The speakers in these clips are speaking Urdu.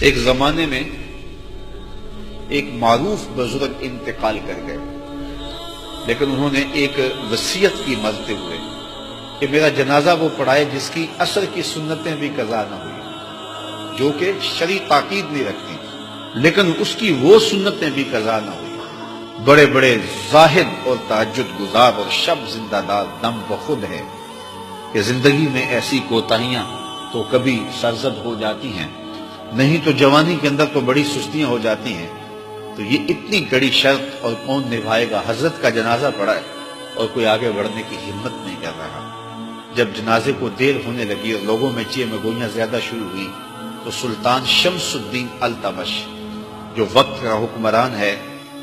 ایک زمانے میں ایک معروف بزرگ انتقال کر گئے، لیکن انہوں نے ایک وصیت کی مرتے ہوئے کہ میرا جنازہ وہ پڑھائے جس کی عصر کی سنتیں بھی قضا نہ ہوئی، جو کہ شرعی تاکید نہیں رکھتی لیکن اس کی وہ سنتیں بھی قضا نہ ہوئی۔ بڑے بڑے زاہد اور تہجد گزار اور شب زندہ دار دم بخود ہے کہ زندگی میں ایسی کوتاہیاں تو کبھی سرزد ہو جاتی ہیں، نہیں تو جوانی کے اندر تو بڑی سستیاں ہو جاتی ہیں، تو یہ اتنی کڑی شرط اور کون نبھائے گا؟ حضرت کا جنازہ پڑا ہے اور کوئی آگے بڑھنے کی ہمت نہیں کر رہا۔ جب جنازے کو دیر ہونے لگی اور لوگوں میں چیخ گوئیاں زیادہ شروع ہوئی تو سلطان شمس الدین التمش جو وقت کا حکمران ہے،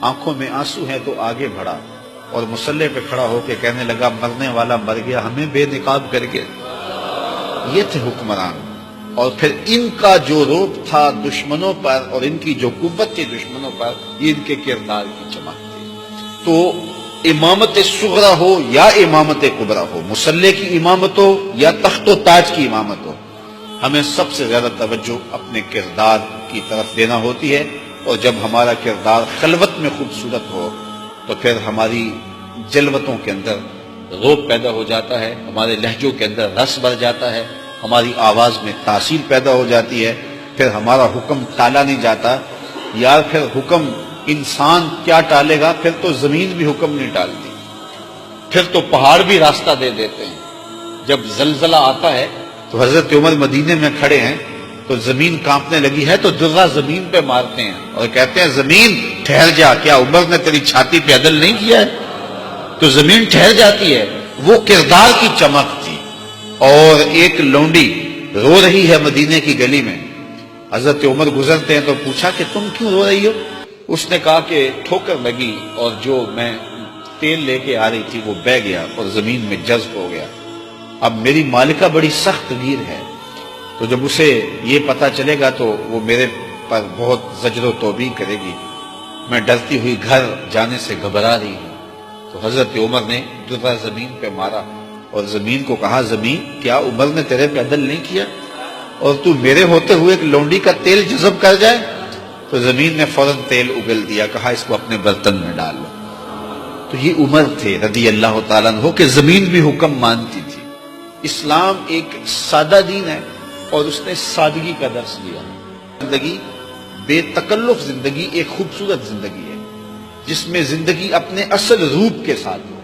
آنکھوں میں آنسو ہیں تو آگے بڑھا اور مصلی پہ کھڑا ہو کے کہنے لگا مرنے والا مر گیا، ہمیں بے نقاب کر کے۔ یہ تھے حکمران، اور پھر ان کا جو روب تھا دشمنوں پر اور ان کی جو قوت تھی دشمنوں پر، یہ ان کے کردار کی چمک تھی۔ تو امامت صغرا ہو یا امامت کبریٰ ہو، مصلی کی امامت ہو یا تخت و تاج کی امامت ہو، ہمیں سب سے زیادہ توجہ اپنے کردار کی طرف دینا ہوتی ہے، اور جب ہمارا کردار خلوت میں خوبصورت ہو تو پھر ہماری جلوتوں کے اندر روب پیدا ہو جاتا ہے، ہمارے لہجوں کے اندر رس بھر جاتا ہے، ہماری آواز میں تاثیر پیدا ہو جاتی ہے، پھر ہمارا حکم ٹالا نہیں جاتا۔ یار پھر حکم انسان کیا ٹالے گا؟ پھر تو زمین بھی حکم نہیں ٹالتی، پھر تو پہاڑ بھی راستہ دے دیتے ہیں۔ جب زلزلہ آتا ہے تو حضرت عمر مدینے میں کھڑے ہیں تو زمین کانپنے لگی ہے تو درہ زمین پہ مارتے ہیں اور کہتے ہیں زمین ٹھہر جا، کیا عمر نے تیری چھاتی پہ عدل نہیں کیا ہے؟ تو زمین ٹھہر جاتی ہے۔ وہ کردار کی چمک تھی۔ اور ایک لونڈی رو رہی ہے مدینے کی گلی میں، حضرت عمر گزرتے ہیں تو پوچھا کہ تم کیوں رو رہی ہو؟ اس نے کہا کہ ٹھوکر لگی اور جو میں تیل لے کے آ رہی تھی وہ بہہ گیا اور زمین میں جذب ہو گیا۔ اب میری مالکہ بڑی سخت گیر ہے، تو جب اسے یہ پتا چلے گا تو وہ میرے پر بہت زجر و توبیخ کرے گی، میں ڈرتی ہوئی گھر جانے سے گھبرا رہی ہوں۔ تو حضرت عمر نے درہ زمین پہ مارا اور زمین کو کہا زمین کیا عمر نے تیرے پہ عدل نہیں کیا اور تو میرے ہوتے ہوئے ایک لونڈی کا تیل جذب کر جائے؟ تو زمین نے فوراً تیل اگل دیا، کہا اس کو اپنے برتن میں ڈال لو۔ تو یہ عمر تھے رضی اللہ تعالیٰ عنہ کہ زمین بھی حکم مانتی تھی۔ اسلام ایک سادہ دین ہے اور اس نے سادگی کا درس دیا۔ زندگی بے تکلف زندگی ایک خوبصورت زندگی ہے جس میں زندگی اپنے اصل روپ کے ساتھ ہو۔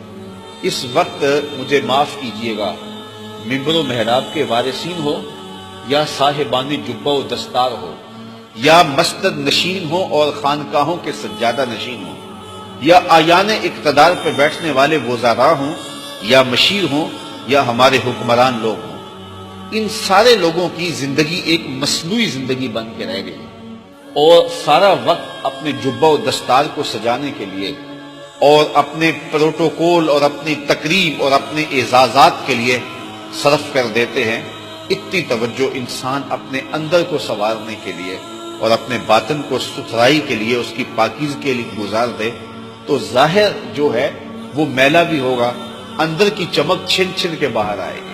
اس وقت مجھے معاف کیجئے گا، منبر و محراب کے وارثین ہو یا صاحبان جبہ و دستار ہو یا مسند نشین ہو اور خانقاہوں کے سجادہ نشین ہو یا آیان اقتدار پہ بیٹھنے والے وزراء ہوں یا مشیر ہوں یا ہمارے حکمران لوگ ہوں، ان سارے لوگوں کی زندگی ایک مصنوعی زندگی بن کے رہ گئی اور سارا وقت اپنے جبہ و دستار کو سجانے کے لیے اور اپنے پروٹوکول اور اپنی تقریب اور اپنے اعزازات کے لیے صرف کر دیتے ہیں۔ اتنی توجہ انسان اپنے اندر کو سنوارنے کے لیے اور اپنے باطن کو ستھرائی کے لیے، اس کی پاکیزگی کے لیے گزار دے تو ظاہر جو ہے وہ میلا بھی ہوگا، اندر کی چمک چھن چھن کے باہر آئے گی۔